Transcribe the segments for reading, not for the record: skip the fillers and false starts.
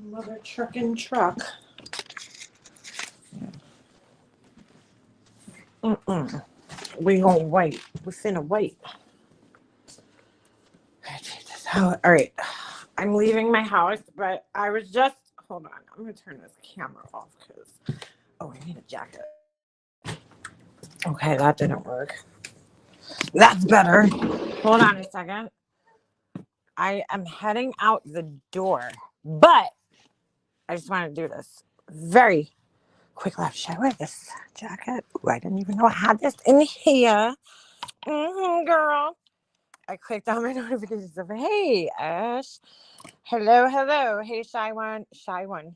Mother trucking truck. We gonna wait. We finna wait. All right. I'm leaving my house, but I was just hold on. I'm gonna turn this camera off because I need a jacket. Okay, that didn't work. That's better. Hold on a second. I am heading out the door, but I just want to do this very quick left. Should I wear this jacket? Ooh, I didn't even know I had this in here. Girl. I clicked on my notifications of, hey, Ash. Hello, hello. Hey, shy one. Shy one.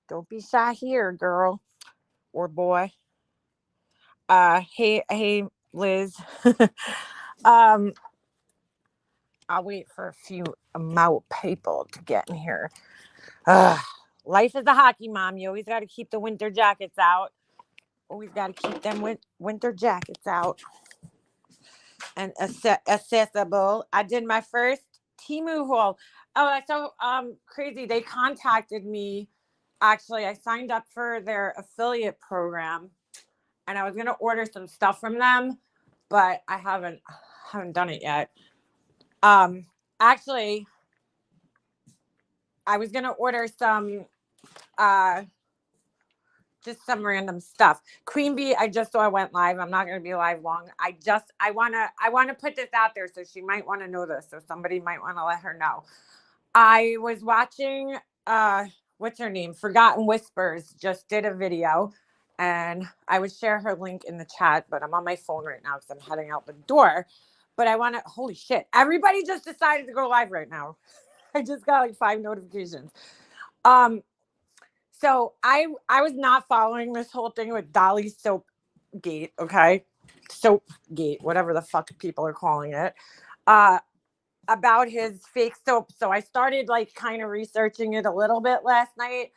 Don't be shy here, girl or boy. Hey, Liz. um, I'll wait for a few amount people to get in here. Life is a hockey mom. You always got to keep the winter jackets out. Always got to keep them winter jackets out and accessible. I did my first Temu haul. Oh, that's so crazy. They contacted me. Actually, I signed up for their affiliate program, and I was gonna order some stuff from them, but I haven't done it yet. Actually, I was gonna order some just some random stuff. Queen Bee, I just saw I went live. I'm not gonna be live long. I wanna put this out there, so she might want to know this. So somebody might want to let her know. I was watching what's her name? Forgotten Whispers just did a video, and I would share her link in the chat, but I'm on my phone right now because I'm heading out the door. But I want to, holy shit, everybody just decided to go live right now. I just got like 5 notifications. So I was not following this whole thing with Dolly Soap Gate, okay? Soap Gate, whatever the fuck people are calling it. About his fake soap. So I started like kind of researching it a little bit last night,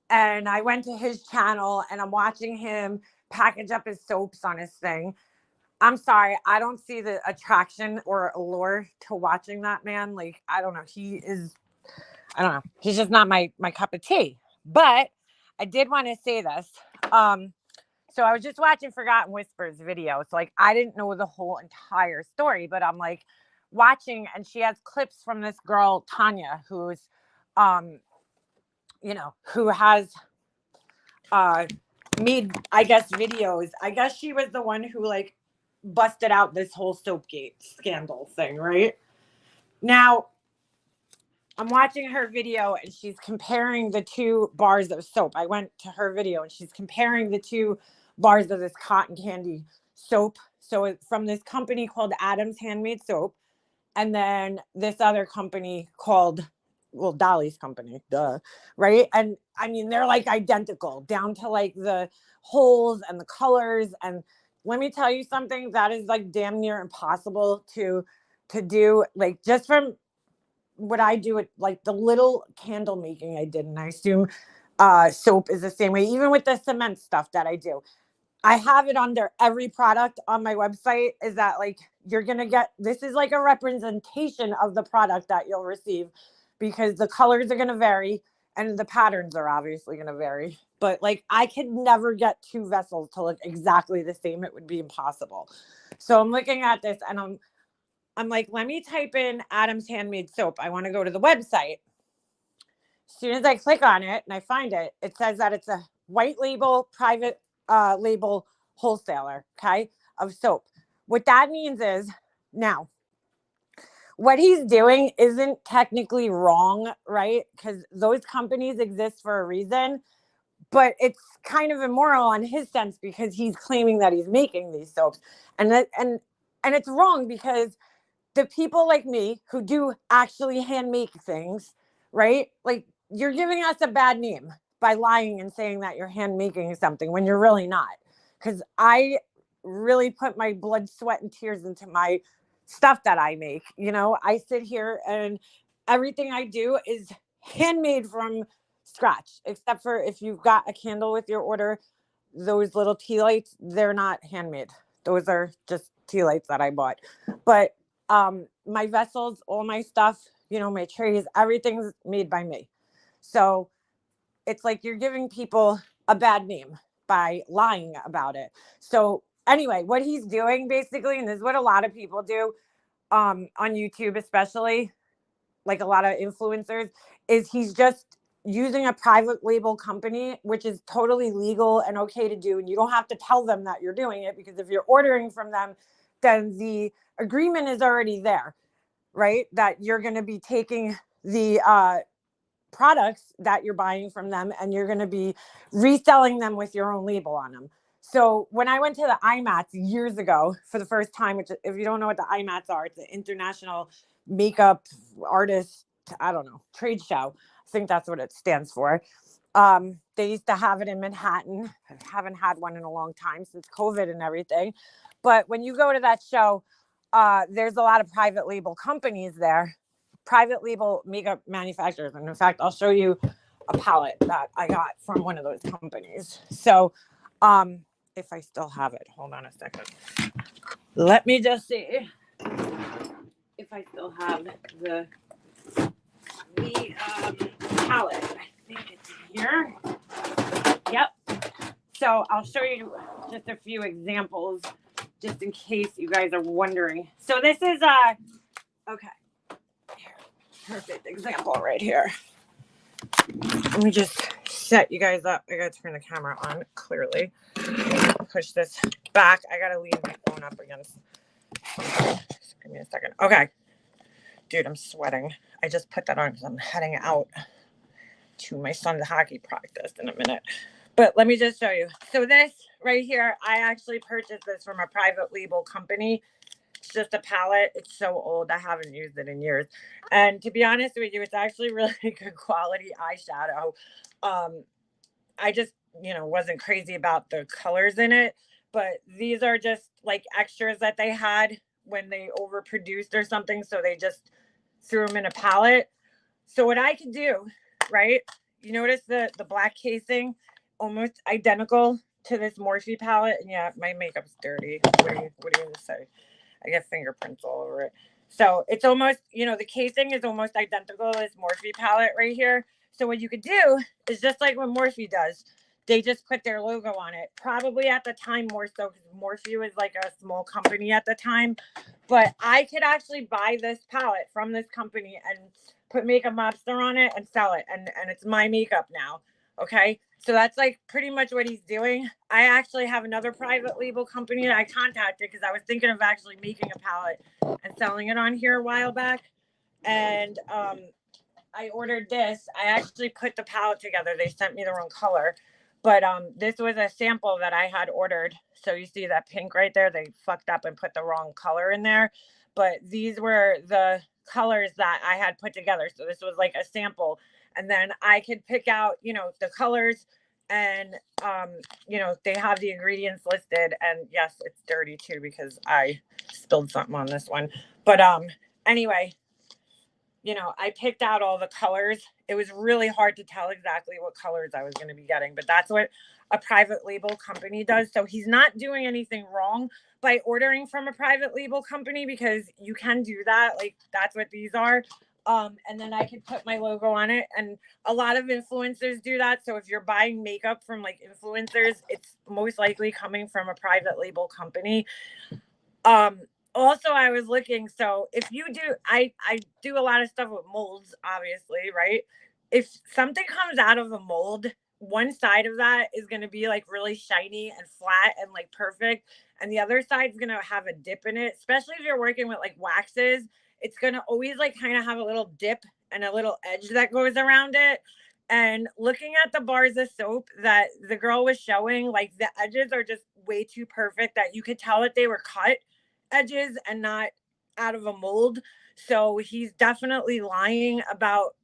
and I went to his channel and I'm watching him package up his soaps on his thing. I'm sorry, I don't see the attraction or allure to watching that man. Like, I don't know. I don't know. He's just not my cup of tea. But I did want to say this. So I was just watching Forgotten Whispers video. So like I didn't know the whole entire story, but I'm like watching, and she has clips from this girl Tanya, who's who has made, I guess, videos. I guess she was the one who like busted out this whole Soapgate scandal thing, right? Now I'm watching her video and she's comparing the 2 bars of soap. I went to her video and she's comparing the 2 bars of this cotton candy soap. So it's from this company called Adam's Handmade Soap, and then this other company called, well, Dolly's company, duh, right? And I mean, they're like identical down to like the holes and the colors. And let me tell you something, that is like damn near impossible to do, like just from what I do, it like the little candle making I did, and I assume soap is the same way, even with the cement stuff that I do. I have it under every product on my website, is that like you're going to get, this is like a representation of the product that you'll receive, because the colors are going to vary and the patterns are obviously going to vary. But like I could never get 2 vessels to look exactly the same. It would be impossible. So I'm looking at this and I'm like, let me type in Adam's Handmade Soap. I want to go to the website. As soon as I click on it and I find it, it says that it's a white label, private label wholesaler, okay, of soap. What that means is, now, what he's doing isn't technically wrong, right? Because those companies exist for a reason, but it's kind of immoral on his sense because he's claiming that he's making these soaps, and it's wrong because the people like me who do actually hand make things, right? Like you're giving us a bad name by lying and saying that you're hand making something when you're really not. Because I really put my blood, sweat, and tears into my stuff that I make. You know, I sit here and everything I do is handmade from scratch, except for if you've got a candle with your order, those little tea lights, they're not handmade. Those are just tea lights that I bought. But my vessels, all my stuff, you know, my trays, everything's made by me. So it's like you're giving people a bad name by lying about it. So anyway, what he's doing basically, and this is what a lot of people do on YouTube, especially like a lot of influencers, is he's just using a private label company, which is totally legal and okay to do. And you don't have to tell them that you're doing it, because if you're ordering from them, then the agreement is already there, right? That you're going to be taking the products that you're buying from them and you're going to be reselling them with your own label on them. So when I went to the IMATs years ago for the first time, which if you don't know what the IMATs are, it's the International Makeup Artist, I don't know, trade show. I think that's what it stands for. They used to have it in Manhattan. I haven't had one in a long time since COVID and everything. But when you go to that show, there's a lot of private label companies there, private label makeup manufacturers. And in fact, I'll show you a palette that I got from one of those companies. So if I still have it, hold on a second. Let me just see if I still have the palette. I think it's here. Yep. So I'll show you just a few examples just in case you guys are wondering. So this is okay. Here, perfect example right here. Let me just set you guys up. I gotta turn the camera on clearly. Push this back. I gotta leave my phone up against. Just give me a second. Okay. Dude, I'm sweating. I just put that on because I'm heading out to my son's hockey practice in a minute. But let me just show you. So this right here, I actually purchased this from a private label company. It's just a palette. It's so old. I haven't used it in years. And to be honest with you, it's actually really good quality eyeshadow. I just, wasn't crazy about the colors in it. But these are just like extras that they had when they overproduced or something. So they just threw them in a palette. So what I could do, right? You notice the black casing, almost identical to this Morphe palette. And yeah, my makeup's dirty. What do you going to say? I get fingerprints all over it. So it's almost, the casing is almost identical to this Morphe palette right here. So what you could do is just like what Morphe does. They just put their logo on it. Probably at the time more so because Morphe was like a small company at the time. But I could actually buy this palette from this company and put Makeup Mobster on it and sell it. And it's my makeup now. Okay. So that's like pretty much what he's doing. I actually have another private label company that I contacted because I was thinking of actually making a palette and selling it on here a while back. And I ordered this. I actually put the palette together. They sent me the wrong color. But this was a sample that I had ordered. So you see that pink right there? They fucked up and put the wrong color in there. But these were the colors that I had put together. So this was like a sample. And then I could pick out, the colors and, they have the ingredients listed. And yes, it's dirty too because I spilled something on this one. But anyway, I picked out all the colors. It was really hard to tell exactly what colors I was going to be getting, but that's what a private label company does. So he's not doing anything wrong by ordering from a private label company because you can do that. Like that's what these are. And then I could put my logo on it. And a lot of influencers do that. So if you're buying makeup from like influencers, it's most likely coming from a private label company. Also, I was looking, so if you do, I do a lot of stuff with molds, obviously, right? If something comes out of a mold, one side of that is going to be like really shiny and flat and like perfect. And the other side is going to have a dip in it, especially if you're working with like waxes. It's going to always like kind of have a little dip and a little edge that goes around it. And looking at the bars of soap that the girl was showing, like the edges are just way too perfect that you could tell that they were cut edges and not out of a mold. So he's definitely lying about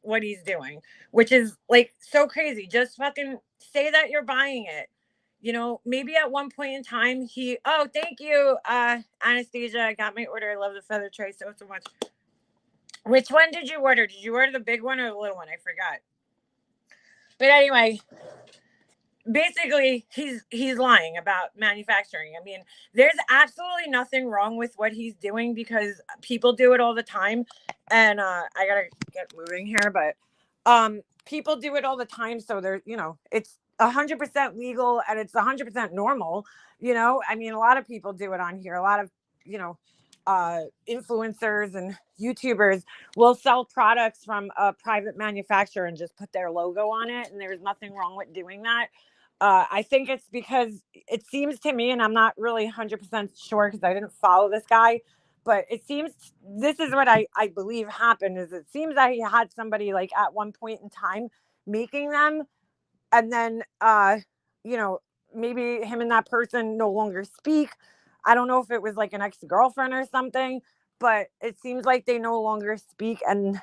what he's doing, which is like so crazy. Just fucking say that you're buying it. Maybe at one point in time thank you, Anastasia. I got my order. I love the feather tray so much. Which one did you order? Did you order the big one or the little one? I forgot. But anyway, basically he's lying about manufacturing. I mean, there's absolutely nothing wrong with what he's doing because people do it all the time. And I gotta get moving here, but people do it all the time. So they're, it's 100% legal and it's 100% normal. I mean, a lot of people do it on here. A lot of, you know, influencers and YouTubers will sell products from a private manufacturer and just put their logo on it. And there's nothing wrong with doing that. I think it's because it seems to me, and I'm not really 100% sure because I didn't follow this guy, but it seems this is what I believe happened is it seems that he had somebody like at one point in time making them, and then maybe him and that person no longer speak. I don't know if it was like an ex-girlfriend or something, but it seems like they no longer speak. And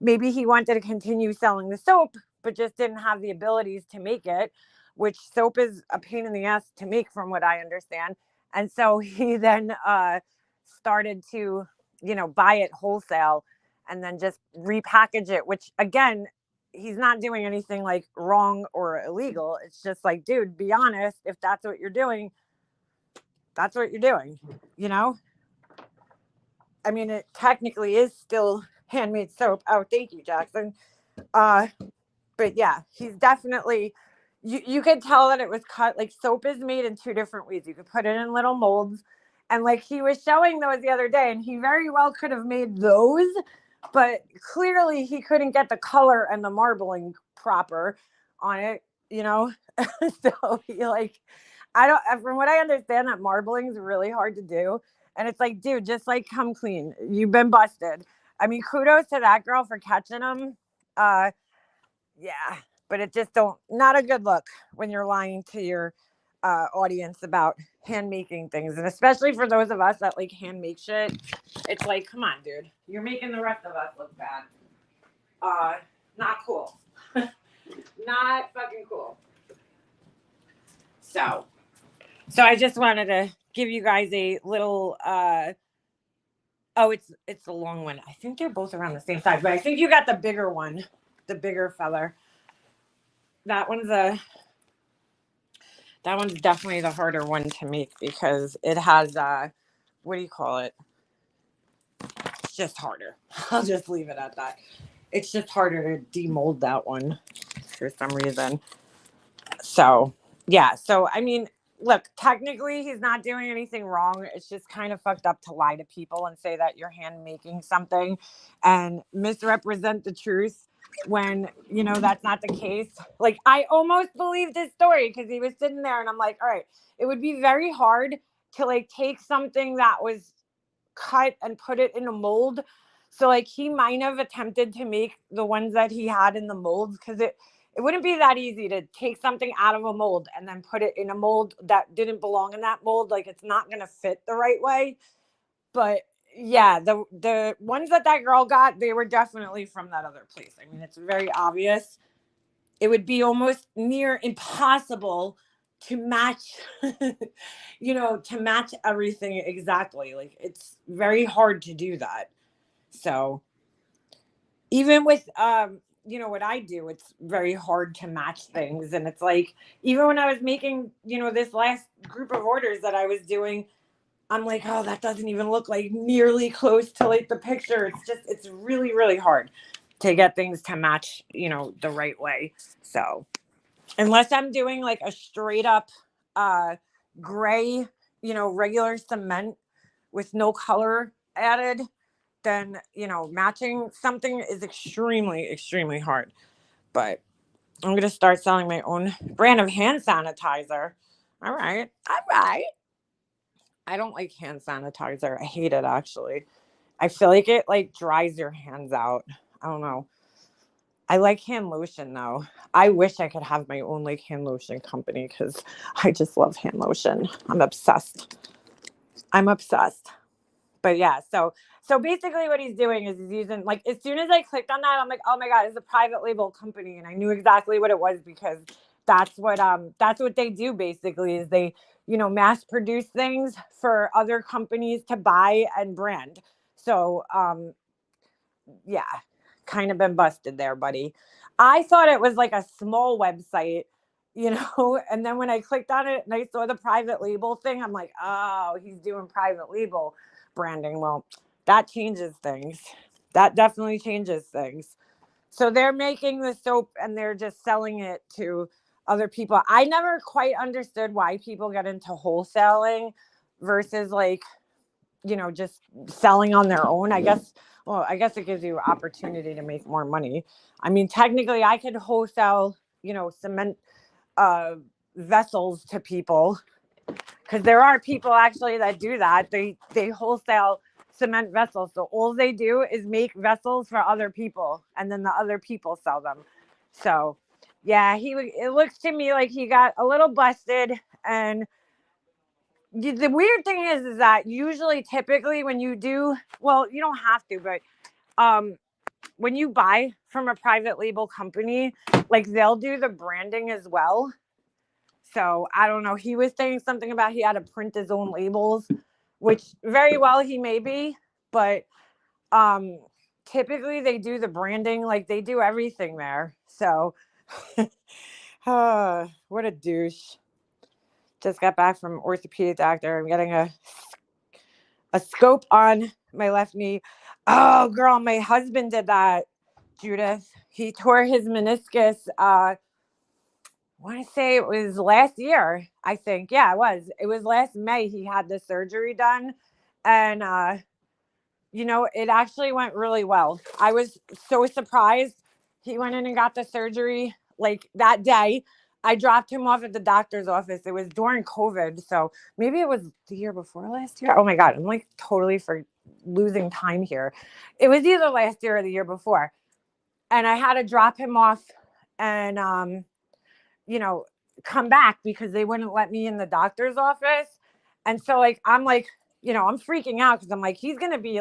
maybe he wanted to continue selling the soap but just didn't have the abilities to make it, which soap is a pain in the ass to make from what I understand. And so he then started to buy it wholesale and then just repackage it, which again, he's not doing anything like wrong or illegal. It's just like, dude, be honest. If that's what you're doing, that's what you're doing, I mean, it technically is still handmade soap. Oh, thank you, Jackson. But yeah, he's definitely, you could tell that it was cut. Like, soap is made in two different ways. You could put it in little molds, and like he was showing those the other day, and he very well could have made those, but clearly he couldn't get the color and the marbling proper on it, so he like, I don't, from what I understand, that marbling is really hard to do. And it's like, dude, just like come clean. You've been busted. I mean, kudos to that girl for catching him. Yeah, but it just not a good look when you're lying to your audience about hand making things. And especially for those of us that like hand make shit, it's like, come on, dude. You're making the rest of us look bad. Not cool. Not fucking cool. So I just wanted to give you guys a little it's a long one. I think they're both around the same size, but I think you got the bigger one, the bigger feller. That one's definitely the harder one to make because it has what do you call it? It's just harder. I'll just leave it at that. It's just harder to demold that one for some reason. So yeah, so I mean, look, technically he's not doing anything wrong. It's just kind of fucked up to lie to people and say that you're hand making something and misrepresent the truth when, that's not the case. Like, I almost believed his story because he was sitting there and I'm like, all right, it would be very hard to like take something that was cut and put it in a mold. So like he might have attempted to make the ones that he had in the molds because it wouldn't be that easy to take something out of a mold and then put it in a mold that didn't belong in that mold. Like, it's not going to fit the right way. But yeah, the ones that girl got, they were definitely from that other place. I mean, it's very obvious. It would be almost near impossible to match, to match everything exactly. Like, it's very hard to do that. So even with, what I do, it's very hard to match things. And it's like, even when I was making, this last group of orders that I was doing, I'm like, oh, that doesn't even look like nearly close to like the picture. It's really, really hard to get things to match, the right way. So unless I'm doing like a straight up gray, regular cement with no color added, then, matching something is extremely, extremely hard. But I'm going to start selling my own brand of hand sanitizer. All right. I don't like hand sanitizer. I hate it, actually. I feel like it like dries your hands out. I don't know. I like hand lotion though. I wish I could have my own like hand lotion company because I just love hand lotion. I'm obsessed. But yeah, so basically what he's doing is he's using, like, as soon as I clicked on that, I'm like, oh my God, it's a private label company. And I knew exactly what it was because that's what they do basically is they, mass produce things for other companies to buy and brand. So, yeah, kind of been busted there, buddy. I thought it was like a small website, and then when I clicked on it and I saw the private label thing, I'm like, oh, he's doing private label branding. Well, that changes things. That definitely changes things. So they're making the soap and they're just selling it to other people. I never quite understood why people get into wholesaling versus like, just selling on their own. I guess it gives you opportunity to make more money. I mean, technically I could wholesale, cement vessels to people, because there are people actually that do that. They wholesale cement vessels. So all they do is make vessels for other people, and then the other people sell them. So yeah, it looks to me like he got a little busted. And the weird thing is that usually, typically, when you do, well, you don't have to, but when you buy from a private label company, like they'll do the branding as well. So I don't know. He was saying something about he had to print his own labels, which very well he may be, but typically they do the branding, like they do everything there. So what a douche. Just got back from orthopedic doctor. I'm getting a scope on my left knee. Oh girl, my husband did that, Judith. He tore his meniscus I want to say it was last year, I think. Yeah, it was. It was last May he had the surgery done. And, it actually went really well. I was so surprised. He went in and got the surgery like that day. I dropped him off at the doctor's office. It was during COVID. So maybe it was the year before last year. Oh my God. I'm like totally for losing time here. It was either last year or the year before. And I had to drop him off and, come back because they wouldn't let me in the doctor's office. And so I'm I'm freaking out because I'm like, he's going to be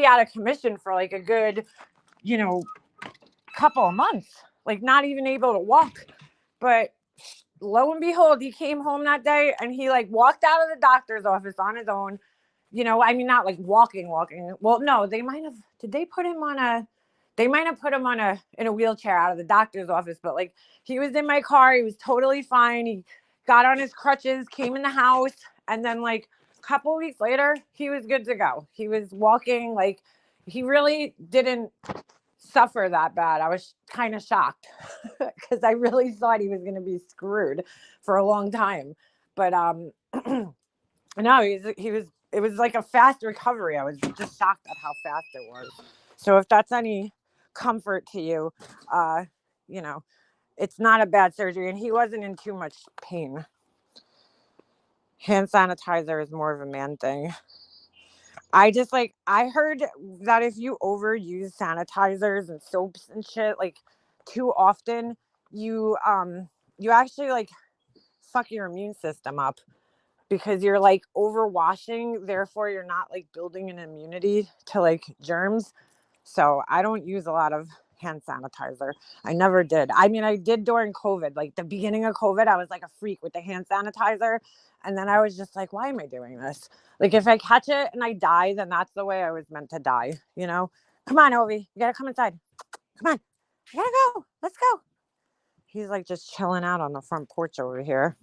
out of commission for like a good, couple of months, like not even able to walk. But lo and behold, he came home that day and he like walked out of the doctor's office on his own. I mean, not like walking. Well, no, did they put him on they might have put him in a wheelchair out of the doctor's office, but like he was in my car. He was totally fine. He got on his crutches, came in the house, and then like a couple weeks later, he was good to go. He was walking. Like he really didn't suffer that bad. I was kind of shocked because I really thought he was going to be screwed for a long time. But no, it was like a fast recovery. I was just shocked at how fast it was. So if that's any comfort to you, it's not a bad surgery, and he wasn't in too much pain. Hand sanitizer is more of a man thing. I heard that if you overuse sanitizers and soaps and shit like too often, you actually like fuck your immune system up, because you're like overwashing, therefore you're not like building an immunity to like germs. So I don't use a lot of hand sanitizer. I never did. I mean, I did during COVID, like the beginning of COVID. I was like a freak with the hand sanitizer. And then I was just like, why am I doing this? Like if I catch it and I die, then that's the way I was meant to die. Come on, Ovi, you gotta come inside. Come on, you gotta go. Let's go. He's like just chilling out on the front porch over here.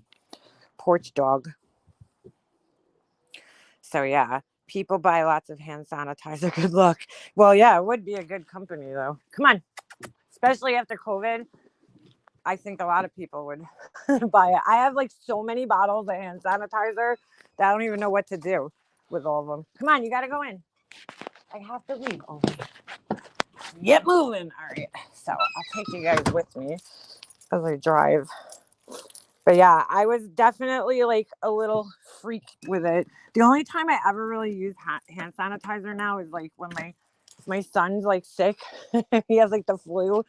Porch dog. So yeah, people buy lots of hand sanitizer. Good luck. Well, yeah, it would be a good company though. Come on. Especially after COVID, I think a lot of people would buy it. I have like so many bottles of hand sanitizer that I don't even know what to do with all of them. Come on, you got to go in. I have to leave. Oh, get moving. All right. So I'll take you guys with me as I drive. But yeah, I was definitely like a little freak with it. The only time I ever really use hand sanitizer now is like when my son's like sick. He has like the flu.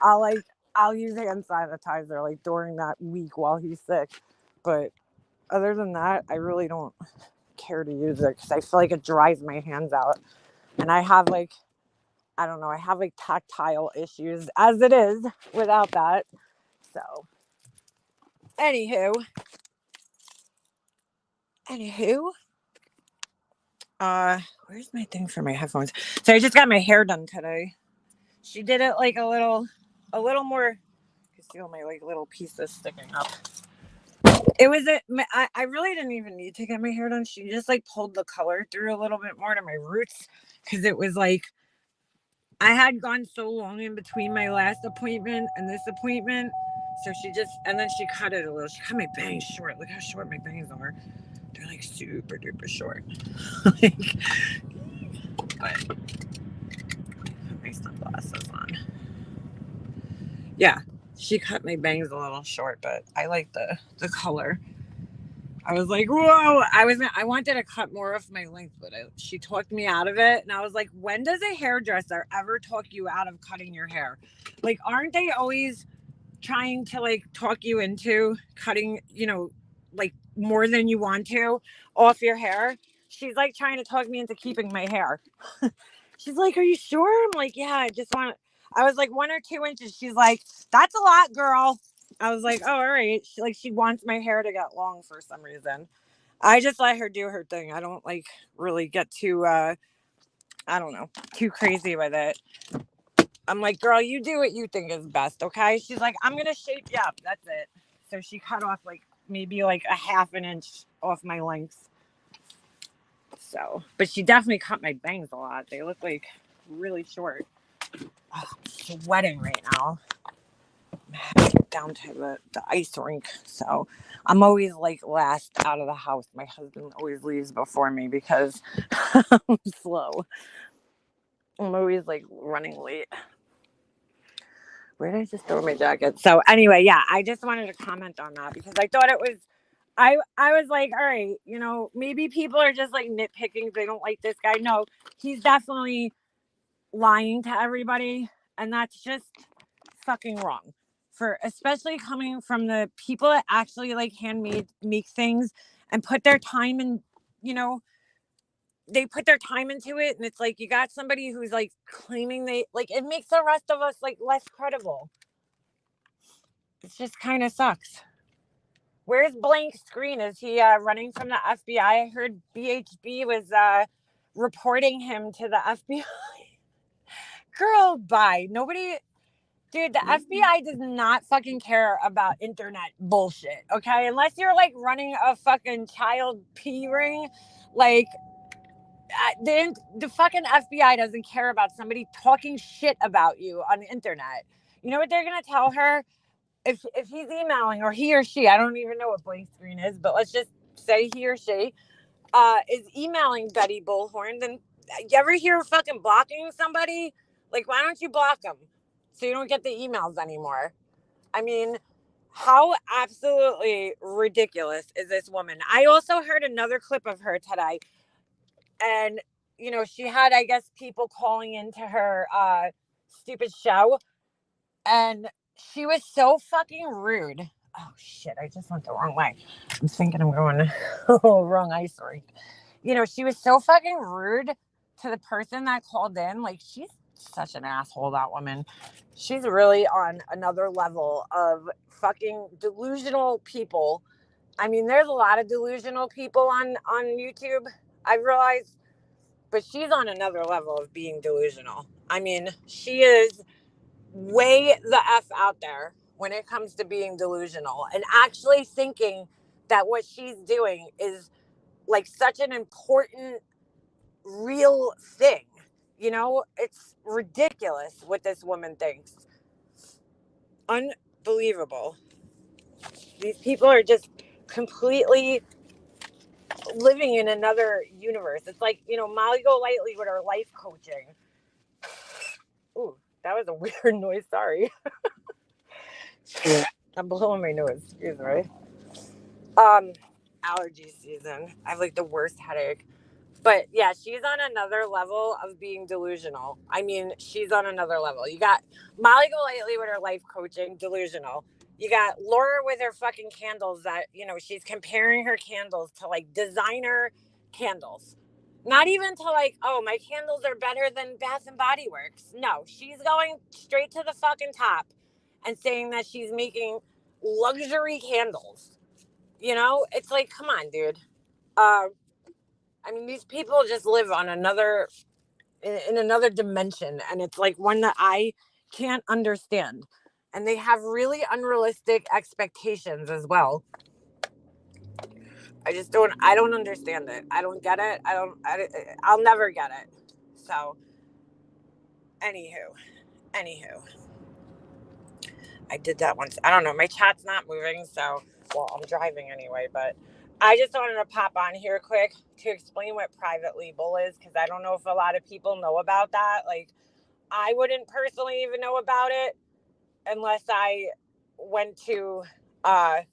I'll use hand sanitizer like during that week while he's sick. But other than that, I really don't care to use it because I feel like it dries my hands out. And I have like, I don't know, I have like tactile issues as it is without that. So Anywho, where's my thing for my headphones? So I just got my hair done today. She did it like a little more. You see all my like little pieces sticking up. It was I really didn't even need to get my hair done. She just like pulled the color through a little bit more to my roots because it was like I had gone so long in between my last appointment and this appointment. So she just, and then she cut it a little. She cut my bangs short. Look how short my bangs are. They're like super duper short. Like, but put my sunglasses on. Yeah, she cut my bangs a little short, but I like the color. I was like, whoa! I wanted to cut more of my length, but she talked me out of it, and I was like, when does a hairdresser ever talk you out of cutting your hair? Like, aren't they always trying to like talk you into cutting, like more than you want to off your hair? She's like trying to talk me into keeping my hair. She's like, are you sure? I'm like, yeah, I was like 1 or 2 inches. She's like, that's a lot, girl. I was like, oh, all right. She wants my hair to get long for some reason. I just let her do her thing. I don't like really get too, I don't know, too crazy with it. I'm like, girl, you do what you think is best, okay? She's like, I'm gonna shape you up. That's it. So she cut off like maybe like a half an inch off my length. So, but she definitely cut my bangs a lot. They look like really short. Oh, I'm sweating right now. I'm heading down to the ice rink. So I'm always like last out of the house. My husband always leaves before me because I'm slow. I'm always like running late. Where did I just throw my jacket? So anyway, yeah, I just wanted to comment on that because I thought it was I was like, all right, maybe people are just like nitpicking. They don't like this guy. No, he's definitely lying to everybody, and that's just fucking wrong. For especially coming from the people that actually like handmade make things and put their time in, you know, they put their time into it, and it's like you got somebody who's like claiming they like it makes the rest of us like less credible. It just kind of sucks. Where's Blank Screen? Is he running from the FBI? I heard BHB was reporting him to the FBI. Girl, bye. Nobody, dude, the FBI does not fucking care about internet bullshit, okay? Unless you're like running a fucking child pee ring, like the fucking FBI doesn't care about somebody talking shit about you on the internet. You know what they're gonna tell her? If he's emailing, or he or she, I don't even know what Blank Screen is, but let's just say he or she is emailing Betty Bullhorn, then you ever hear fucking blocking somebody? Like, why don't you block them so you don't get the emails anymore? I mean, how absolutely ridiculous is this woman? I also heard another clip of her today, and she had, I guess, people calling into her stupid show, and she was so fucking rude. Oh shit, I just went the wrong way. I'm thinking I'm going wrong ice rink. She was so fucking rude to the person that called in. Like, she's such an asshole, that woman. She's really on another level of fucking delusional people. I mean, there's a lot of delusional people on YouTube, I've realized, but she's on another level of being delusional. I mean, she is way the F out there when it comes to being delusional and actually thinking that what she's doing is like such an important real thing. It's ridiculous what this woman thinks. Unbelievable. These people are just completely living in another universe. It's like, Molly Golightly with her life coaching. Ooh, that was a weird noise. Sorry. I'm blowing my nose. Excuse me. Allergy season. I have like the worst headache. But yeah, she's on another level of being delusional. I mean, she's on another level. You got Molly Golightly with her life coaching, delusional. You got Laura with her fucking candles that, she's comparing her candles to like designer candles. Not even to like, oh, my candles are better than Bath and Body Works. No, she's going straight to the fucking top and saying that she's making luxury candles. It's like, come on, dude. I mean, these people just live on in another dimension, and it's like one that I can't understand. And they have really unrealistic expectations as well. I don't understand it. I don't get it. I'll never get it. So Anywho, I did that once. I don't know. My chat's not moving, so, well, I'm driving anyway, but I just wanted to pop on here quick to explain what private label is, because I don't know if a lot of people know about that. Like, I wouldn't personally even know about it unless I went to the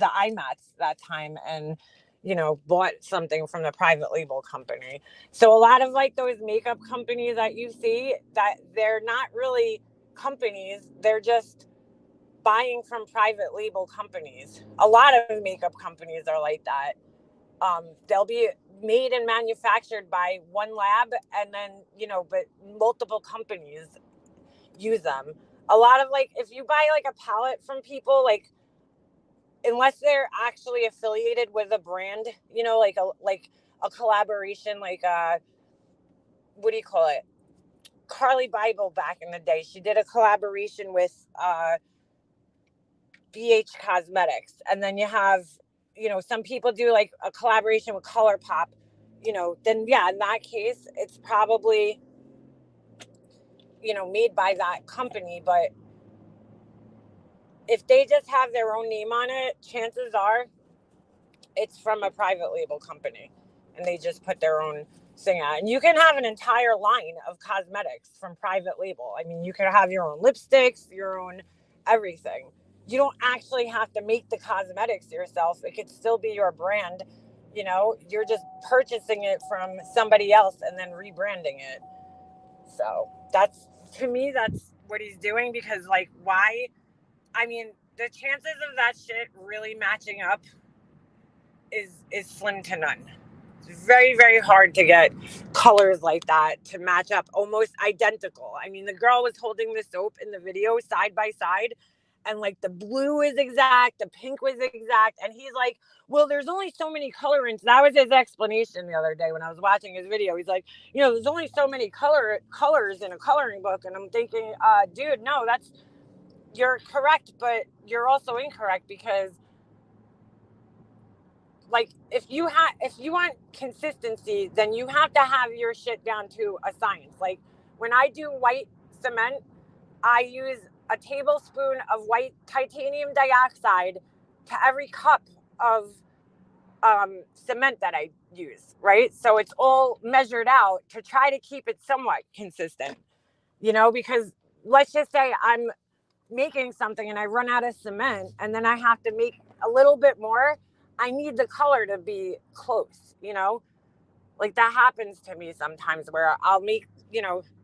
IMATs that time and, bought something from the private label company. So a lot of like those makeup companies that you see, that they're not really companies, they're just buying from private label companies. A lot of makeup companies are like that. They'll be made and manufactured by one lab, and then, but multiple companies use them. A lot of like, if you buy like a palette from people, like, unless they're actually affiliated with a brand, like a collaboration, like what do you call it? Carly Bible back in the day, she did a collaboration with BH Cosmetics, and then you have, some people do like a collaboration with ColourPop, then yeah, in that case, it's probably, made by that company. But if they just have their own name on it, chances are it's from a private label company, and they just put their own thing out. And you can have an entire line of cosmetics from private label. I mean, you can have your own lipsticks, your own everything. You don't actually have to make the cosmetics yourself. It could still be your brand. You're just purchasing it from somebody else and then rebranding it. So that's, to me, that's what he's doing. Because, like, why? I mean, the chances of that shit really matching up is slim to none. It's very, very hard to get colors like that to match up almost identical. I mean, the girl was holding the soap in the video side by side, and like the blue is exact, the pink was exact, and he's like, well, there's only so many colorants. That was his explanation the other day when I was watching his video. He's like, there's only so many colors in a coloring book. And I'm thinking, dude, no, you're correct, but you're also incorrect, because like, if you want consistency, then you have to have your shit down to a science. Like, when I do white cement, I use a tablespoon of white titanium dioxide to every cup of cement that I use, right? So it's all measured out to try to keep it somewhat consistent, because let's just say I'm making something and I run out of cement, and then I have to make a little bit more. I need the color to be close, like that happens to me sometimes, where I'll make,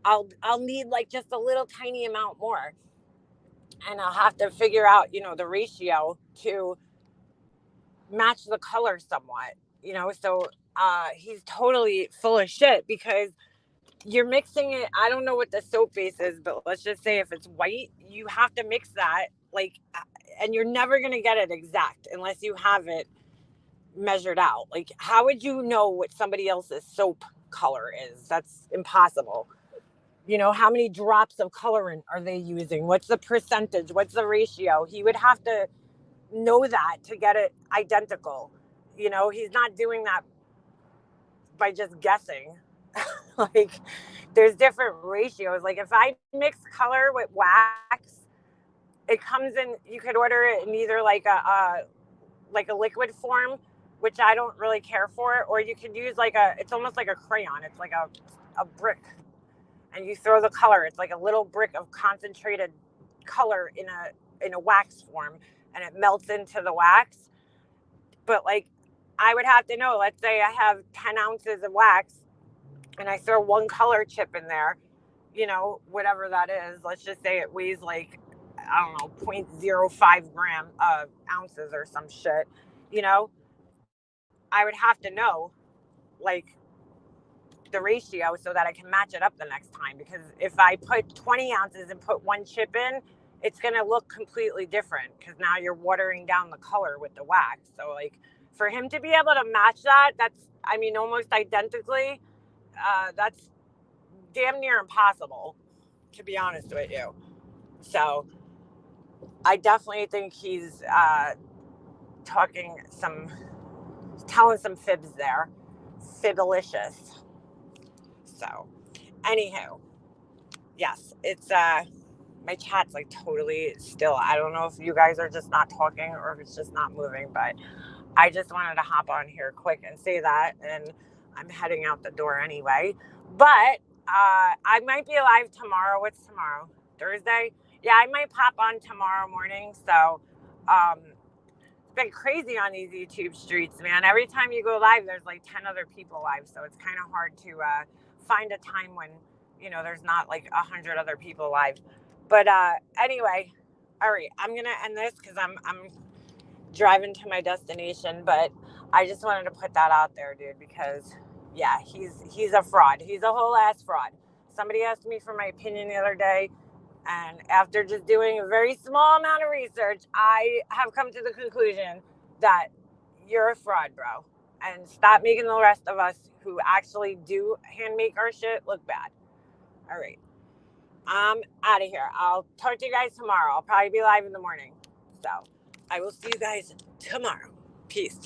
I'll need like just a little tiny amount more, and I'll have to figure out, the ratio to match the color somewhat, so he's totally full of shit, because you're mixing it. I don't know what the soap base is, but let's just say if it's white, you have to mix that, like, and you're never going to get it exact unless you have it measured out. Like, how would you know what somebody else's soap color is? That's impossible. How many drops of colorant are they using? What's the percentage? What's the ratio? He would have to know that to get it identical. He's not doing that by just guessing. Like, there's different ratios. Like, if I mix color with wax, it comes in, you could order it in either like a liquid form, which I don't really care for, or you could use it's almost like a crayon. It's like a brick, and you throw the color. It's like a little brick of concentrated color in a wax form, and it melts into the wax. But like, I would have to know, let's say I have 10 ounces of wax and I throw one color chip in there, whatever that is. Let's just say it weighs like, I don't know, 0.05 ounces or some shit, I would have to know, like, the ratio so that I can match it up the next time. Because if I put 20 ounces and put one chip in, it's going to look completely different, because now you're watering down the color with the wax. So, like, for him to be able to match that, almost identically, that's damn near impossible, to be honest with you. So I definitely think he's telling some fibs there. Fibbalicious. So, anywho, yes, it's my chat's like totally still. I don't know if you guys are just not talking or if it's just not moving, but I just wanted to hop on here quick and say that, and I'm heading out the door anyway. But I might be live tomorrow. What's tomorrow? Thursday? Yeah, I might pop on tomorrow morning. So it's been crazy on these YouTube streets, man. Every time you go live, there's like 10 other people live. So it's kind of hard to find a time when, there's not like 100 other people live. But anyway, all right, I'm going to end this because I'm driving to my destination, but I just wanted to put that out there, dude, because yeah, he's a fraud. He's a whole ass fraud. Somebody asked me for my opinion the other day, and after just doing a very small amount of research, I have come to the conclusion that you're a fraud, bro. And stop making the rest of us who actually do hand make our shit look bad. All right. I'm out of here. I'll talk to you guys tomorrow. I'll probably be live in the morning. So I will see you guys tomorrow. Peace.